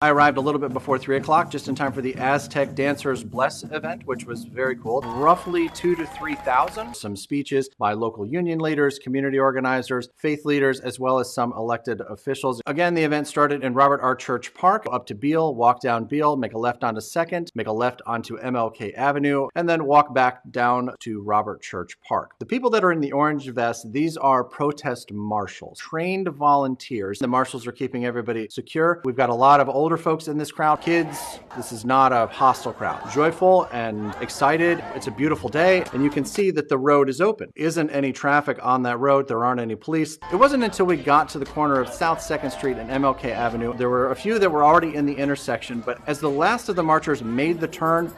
I arrived a little bit before 3 o'clock, just in time for the Aztec Dancers Bless event, which was very cool. Roughly 2,000 to 3,000. Some speeches by local union leaders, community organizers, faith leaders, as well as some elected officials. Again, the event started in Robert R. Church Park, up to Beale, walk down Beale, make a left onto 2nd, make a left onto MLK Avenue, and then walk back down to Robert Church Park. The people that are in the orange vest, these are protest marshals, trained volunteers. The marshals are keeping everybody secure. We've got a lot of older folks in this crowd, kids. This is not a hostile crowd. Joyful and excited. It's a beautiful day, and you can see that the road is open. Isn't any traffic on that road. There aren't any police. It wasn't until we got to the corner of South 2nd Street and MLK Avenue. There were a few that were already in the intersection, but as the last of the marchers made the turn,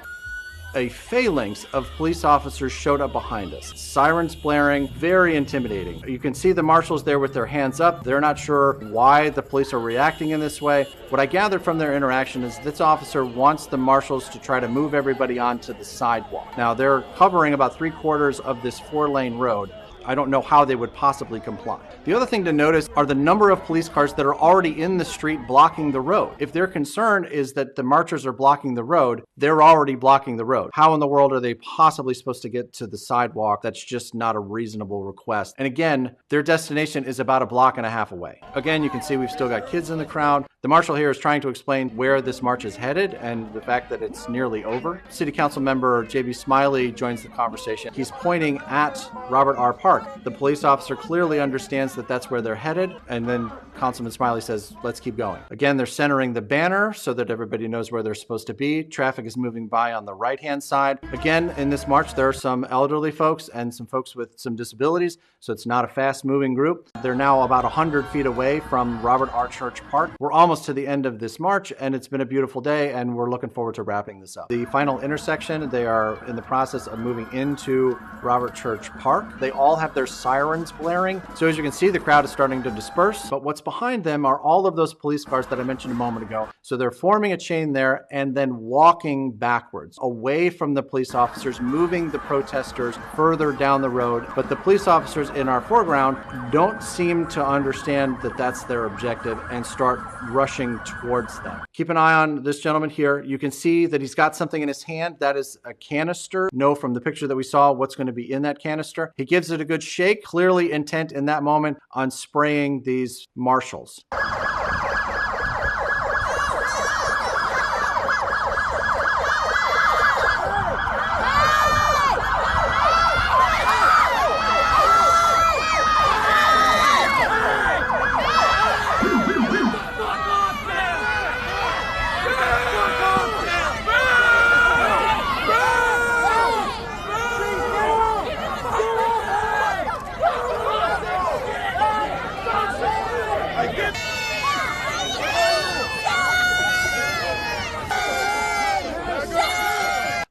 a phalanx of police officers showed up behind us. Sirens blaring, very intimidating. You can see the marshals there with their hands up. They're not sure why the police are reacting in this way. What I gathered from their interaction is this officer wants the marshals to try to move everybody onto the sidewalk. Now, they're covering about 3/4 of this 4-lane road. I don't know how they would possibly comply. The other thing to notice are the number of police cars that are already in the street blocking the road. If their concern is that the marchers are blocking the road, they're already blocking the road. How in the world are they possibly supposed to get to the sidewalk? That's just not a reasonable request. And again, their destination is about 1.5 blocks away. Again, you can see we've still got kids in the crowd. The marshal here is trying to explain where this march is headed and the fact that it's nearly over. City Council member J.B. Smiley joins the conversation. He's pointing at Robert R. Park. The police officer clearly understands that that's where they're headed, and then Councilman Smiley says, let's keep going. Again, they're centering the banner so that everybody knows where they're supposed to be. Traffic is moving by on the right-hand side. Again, in this march, there are some elderly folks and some folks with some disabilities, so it's not a fast-moving group. They're now about 100 feet away from Robert R. Church Park. We're almost to the end of this march, and it's been a beautiful day, and we're looking forward to wrapping this up. The final intersection, they are in the process of moving into Robert Church Park. They all have their sirens blaring. So as you can see, the crowd is starting to disperse, but what's behind them are all of those police cars that I mentioned a moment ago. So they're forming a chain there and then walking backwards away from the police officers, moving the protesters further down the road. But the police officers in our foreground don't seem to understand that that's their objective and start rushing towards them. Keep an eye on this gentleman here. You can see that he's got something in his hand. That is a canister. Know from the picture that we saw what's going to be in that canister. He gives it a good shake, clearly intent in that moment on spraying these marshals.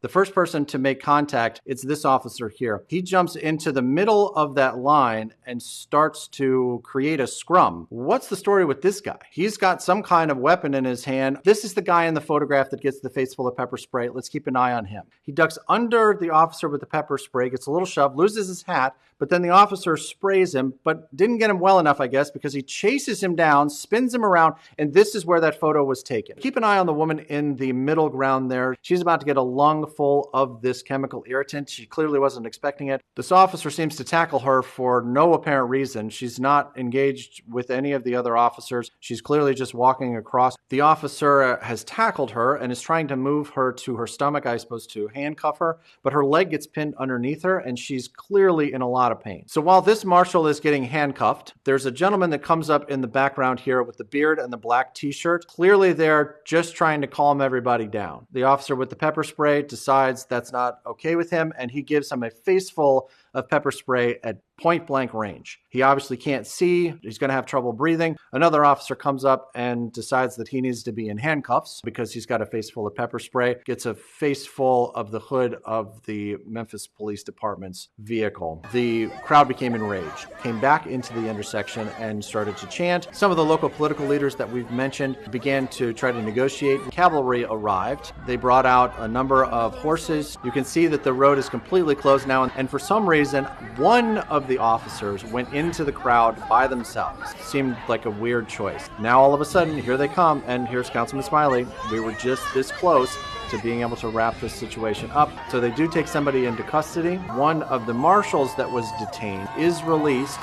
The first person to make contact, it's this officer here. He jumps into the middle of that line and starts to create a scrum. What's the story with this guy? He's got some kind of weapon in his hand. This is the guy in the photograph that gets the face full of pepper spray. Let's keep an eye on him. He ducks under the officer with the pepper spray, gets a little shoved, loses his hat, but then the officer sprays him, but didn't get him well enough, I guess, because he chases him down, spins him around, and this is where that photo was taken. Keep an eye on the woman in the middle ground there. She's about to get a lung full of this chemical irritant. She clearly wasn't expecting it. This officer seems to tackle her for no apparent reason. She's not engaged with any of the other officers. She's clearly just walking across. The officer has tackled her and is trying to move her to her stomach, I suppose, to handcuff her, but her leg gets pinned underneath her and she's clearly in a lot of pain. So while this marshal is getting handcuffed, there's a gentleman that comes up in the background here with the beard and the black t-shirt. Clearly they're just trying to calm everybody down. The officer with the pepper spray decides that's not okay with him, and he gives him a face full of pepper spray at point blank range. He obviously can't see. He's going to have trouble breathing. Another officer comes up and decides that he needs to be in handcuffs because he's got a face full of pepper spray, gets a face full of the hood of the Memphis Police Department's vehicle. The crowd became enraged, came back into the intersection and started to chant. Some of the local political leaders that we've mentioned began to try to negotiate. Cavalry arrived. They brought out a number of horses. You can see that the road is completely closed now, and for some reason, reason, one of the officers went into the crowd by themselves. Seemed like a weird choice. Now all of a sudden, here they come, and here's Councilman Smiley. We were just this close to being able to wrap this situation up. So they do take somebody into custody. One of the marshals that was detained is released.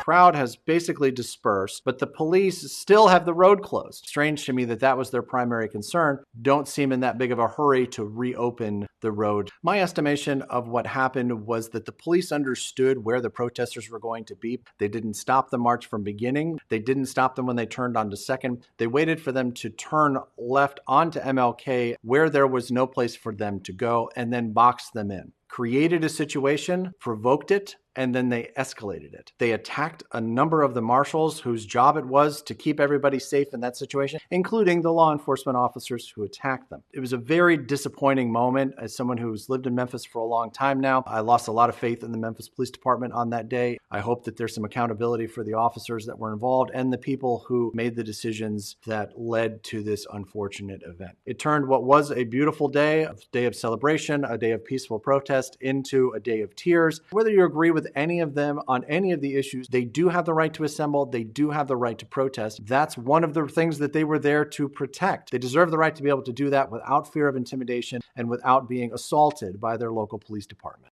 Crowd has basically dispersed, but the police still have the road closed. Strange to me that that was their primary concern. Don't seem in that big of a hurry to reopen the road. My estimation of what happened was that the police understood where the protesters were going to be. They didn't stop the march from beginning. They didn't stop them when they turned onto 2nd. They waited for them to turn left onto MLK where there was no place for them to go, and then boxed them in. Created a situation, provoked it, and then they escalated it. They attacked a number of the marshals whose job it was to keep everybody safe in that situation, including the law enforcement officers who attacked them. It was a very disappointing moment. As someone who's lived in Memphis for a long time now, I lost a lot of faith in the Memphis Police Department on that day. I hope that there's some accountability for the officers that were involved and the people who made the decisions that led to this unfortunate event. It turned what was a beautiful day, a day of celebration, a day of peaceful protest, into a day of tears. Whether you agree with any of them on any of the issues, they do have the right to assemble. They do have the right to protest. That's one of the things that they were there to protect. They deserve the right to be able to do that without fear of intimidation and without being assaulted by their local police department.